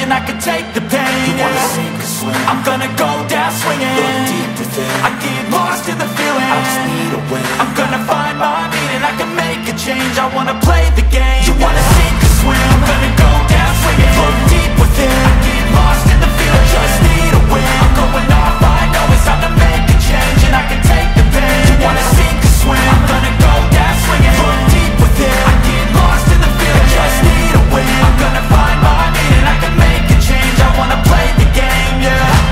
and I can take the pain. You wanna sink or swim? I'm gonna go down swinging. Look deep within. I get lost in the feeling. I just need a win. I'm gonna find my meaning. I can make a change. I wanna play the game. You wanna sink or swim? I'm gonna go down swinging. Look deep within. I get lost in the feeling. I just need a win. I'm going off. I know it's time to make a change, and I can take the pain. You wanna sink or swim? I'm gonna go down swinging. Look deep within. I get lost in the feeling. I just need a win. I'm gonna find my meaning. I can make a change. I wanna play the game, yeah.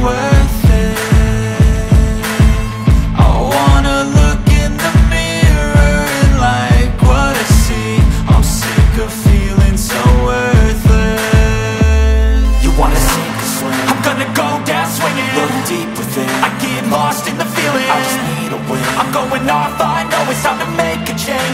worth it. I wanna look in the mirror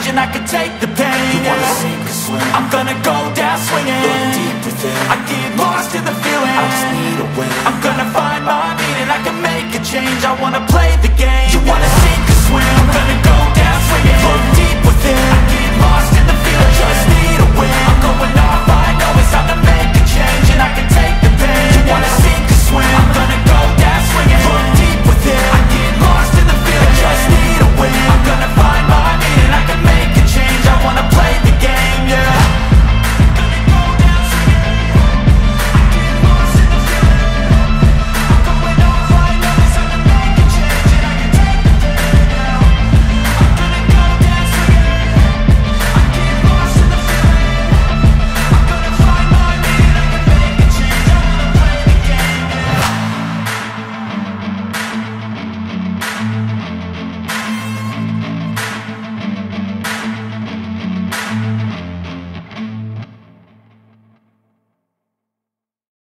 change and I can take the pain. You wanna sink or swim? I'm gonna go down swinging. Look deep within. I get lost in the feeling. I just need a win. I'm gonna find my meaning. I can make a change. I wanna play the game. You wanna sink or swim? I'm gonna go